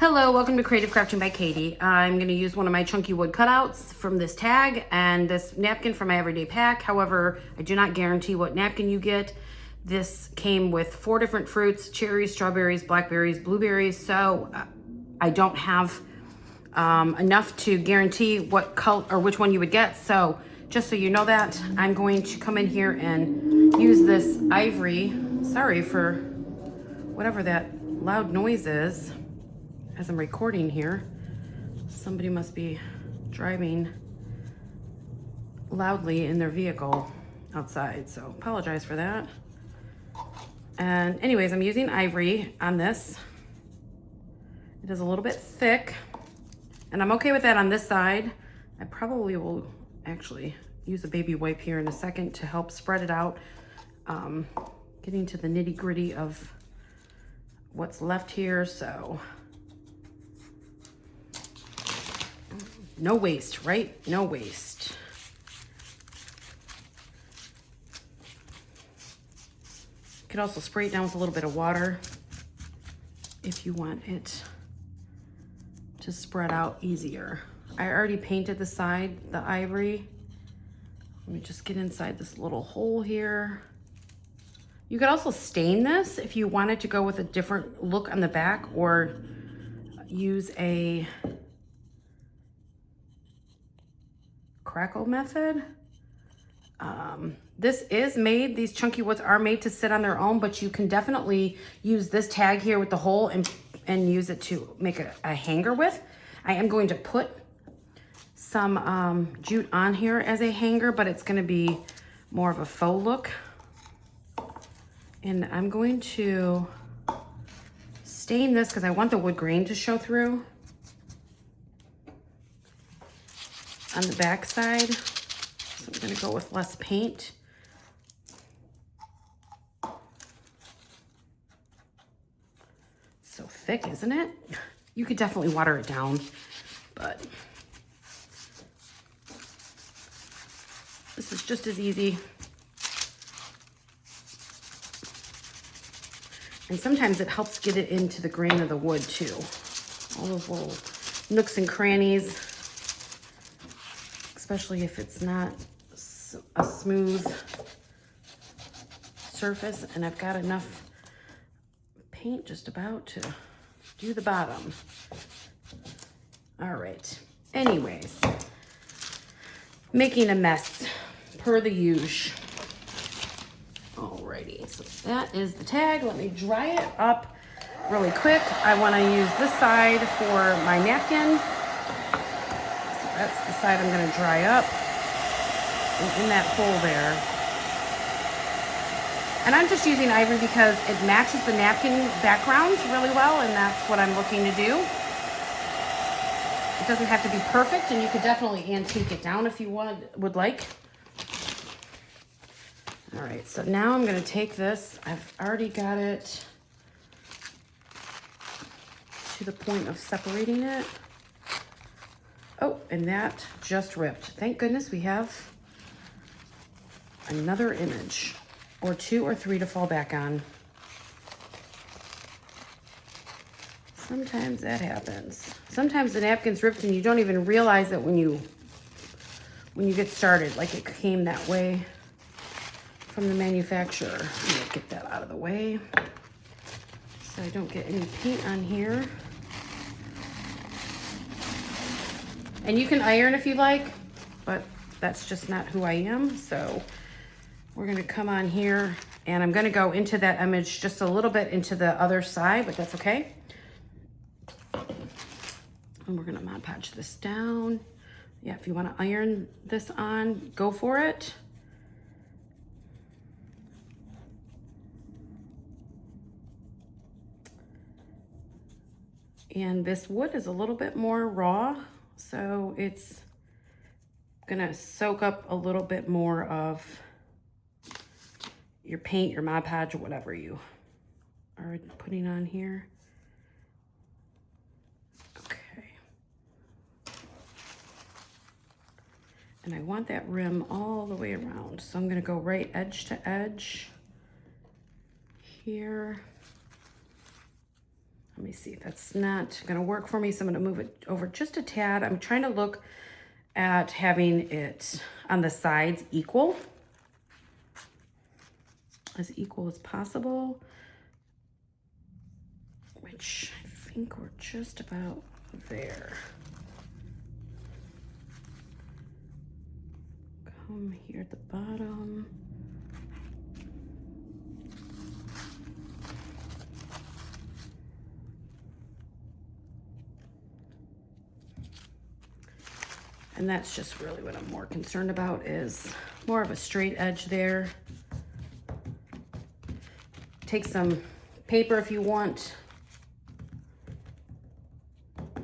Hello, welcome to Creative Crafting by Katie. I'm going to use one of my chunky wood cutouts from this tag and this napkin from my everyday pack. However, I do not guarantee what napkin you get. This came with 4 different fruits: cherries, strawberries, blackberries, blueberries. So I don't have enough to guarantee what color or which one you would get. So just so you know that, I'm going to come in here and use this ivory. Sorry for whatever that loud noise is. As I'm recording here, somebody must be driving loudly in their vehicle outside, so apologize for that. And anyways, I'm using ivory on this. It is a little bit thick, and I'm okay with that on this side. I probably will actually use a baby wipe here in a second to help spread it out, getting to the nitty-gritty of what's left here. So no waste, right? No waste. You could also spray it down with a little bit of water if you want it to spread out easier. I already painted the side, the ivory. Let me just get inside this little hole here. You could also stain this if you wanted to go with a different look on the back, or use a crackle method. This is made, these chunky woods are made to sit on their own, but you can definitely use this tag here with the hole and use it to make a hanger with. I am going to put some jute on here as a hanger, but it's going to be more of a faux look. And I'm going to stain this because I want the wood grain to show through on the back side. So I'm going to go with less paint. So thick, isn't it? You could definitely water it down, but this is just as easy. And sometimes it helps get it into the grain of the wood too. All those little nooks and crannies, especially if it's not a smooth surface. And I've got enough paint just about to do the bottom. All right, anyways, making a mess per the usual. Alrighty, so that is the tag. Let me dry it up really quick. I want to use this side for my napkin. So that's the side I'm going to dry up. And in that hole there. And I'm just using ivory because it matches the napkin background really well, and that's what I'm looking to do. It doesn't have to be perfect, and you could definitely antique it down if you would like. All right, so now I'm going to take this. I've already got it to the point of separating it. Oh, and that just ripped. Thank goodness we have another image, or 2 or 3 to fall back on. Sometimes that happens. Sometimes the napkin's ripped and you don't even realize it when you get started, like it came that way from the manufacturer. I'm gonna get that out of the way so I don't get any paint on here. And you can iron if you like, but that's just not who I am. So we're gonna come on here, and I'm gonna go into that image just a little bit into the other side, but that's okay. And we're gonna Mod Podge this down. Yeah, if you wanna iron this on, go for it. And this wood is a little bit more raw, so it's gonna soak up a little bit more of your paint, your Mod Podge, or whatever you are putting on here. Okay. And I want that rim all the way around, so I'm gonna go right edge to edge here. Let me see, that's not gonna work for me, so I'm gonna move it over just a tad. I'm trying to look at having it on the sides equal as possible, which I think we're just about there. Come here at the bottom. And that's just really what I'm more concerned about, is more of a straight edge there. Take some paper if you want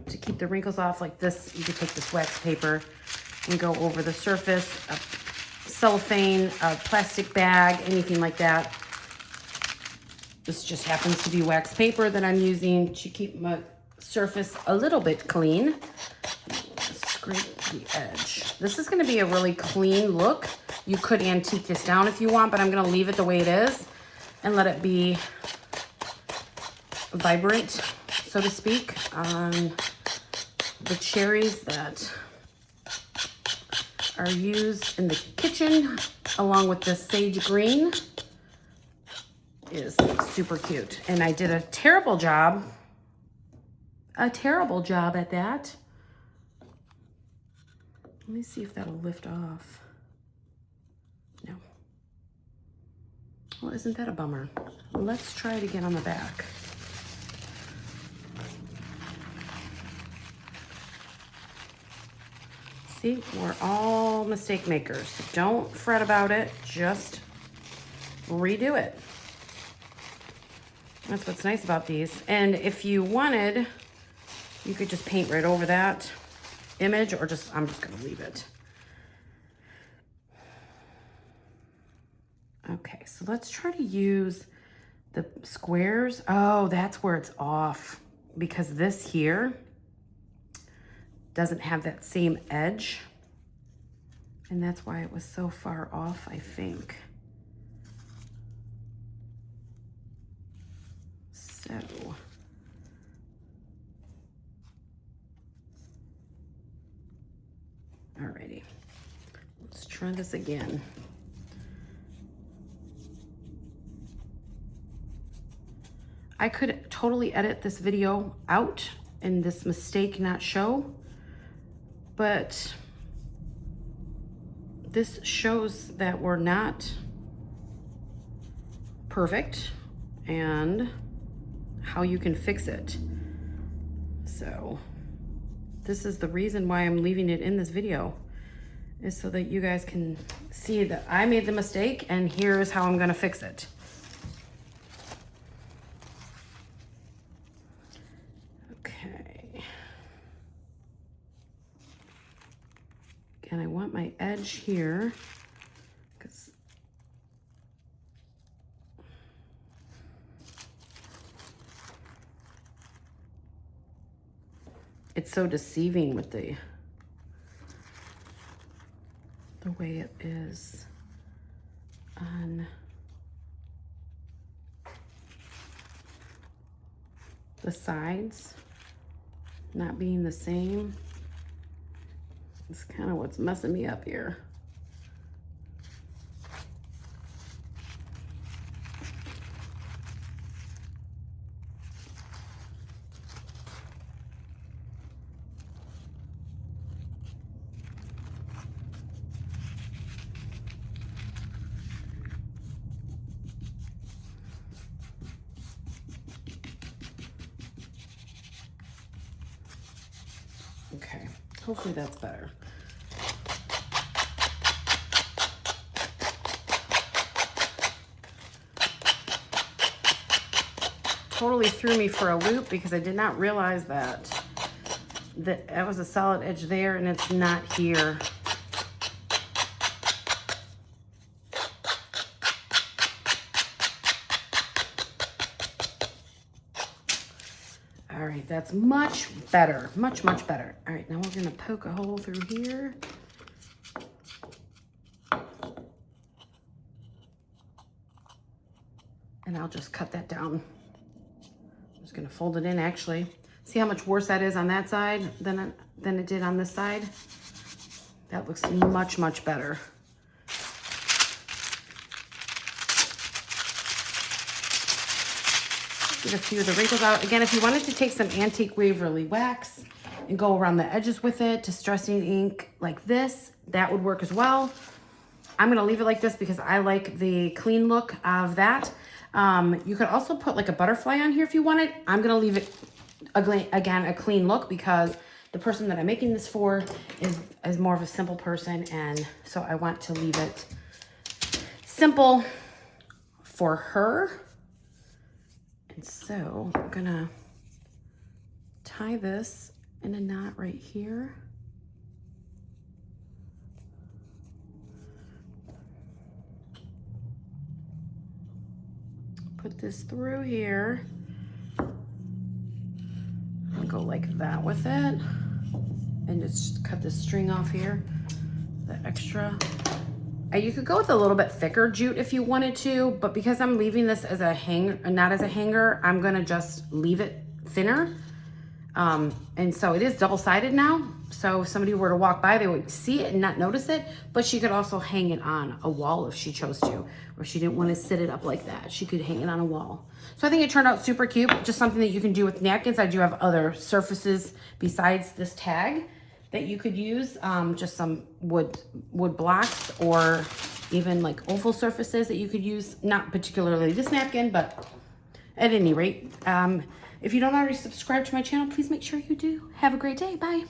to keep the wrinkles off, like this. You could take this wax paper and go over the surface, a cellophane, a plastic bag, anything like that. This just happens to be wax paper that I'm using to keep my surface a little bit clean. Scrape the edge. This is going to be a really clean look. You could antique this down if you want, but I'm going to leave it the way it is and let it be vibrant, so to speak, on the cherries that are used in the kitchen, along with the sage green. Is super cute. And I did a terrible job at that. Let me see if that'll lift off. No. Well, isn't that a bummer? Let's try it again on the back. See, we're all mistake makers. Don't fret about it, just redo it. That's what's nice about these. And if you wanted, you could just paint right over that image, or just, I'm just gonna leave it. Okay, so let's try to use the squares. Oh, that's where it's off, because this here doesn't have that same edge. And that's why it was so far off, I think. So, alrighty, let's try this again. I could totally edit this video out and this mistake not show, but this shows that we're not perfect and how you can fix it. So this is the reason why I'm leaving it in this video, is so that you guys can see that I made the mistake and here's how I'm gonna fix it. Okay. Again, I want my edge here, because it's so deceiving with the way it is on the sides not being the same. It's kind of what's messing me up here. Okay, hopefully that's better. Totally threw me for a loop, because I did not realize that was a solid edge there and it's not here. All right, that's much better, much, much better. All right, now we're gonna poke a hole through here. And I'll just cut that down. I'm just Just gonna fold it in actually. See how much worse that is on that side than it did on this side? That looks much, much better. Get a few of the wrinkles out. Again, if you wanted to take some Antique Waverly wax and go around the edges with it, distressing ink like this, that would work as well. I'm gonna leave it like this because I like the clean look of that. You could also put like a butterfly on here if you wanted. I'm gonna leave it, again, a clean look because the person that I'm making this for is more of a simple person, and so I want to leave it simple for her. And so I'm gonna tie this in a knot right here. Put this through here and go like that with it. And just cut this string off here, the extra. You could go with a little bit thicker jute if you wanted to, but because I'm leaving this as a hanger, not as a hanger, I'm gonna just leave it thinner. And so it is double-sided now. So if somebody were to walk by, they would see it and not notice it, but she could also hang it on a wall if she chose to, or she didn't want to sit it up like that. She could hang it on a wall. So I think it turned out super cute, just something that you can do with napkins. I do have other surfaces besides this tag that you could use, just some wood blocks or even like oval surfaces that you could use, not particularly this napkin, but at any rate, if you don't already subscribe to my channel, please make sure you do. Have a great day. Bye.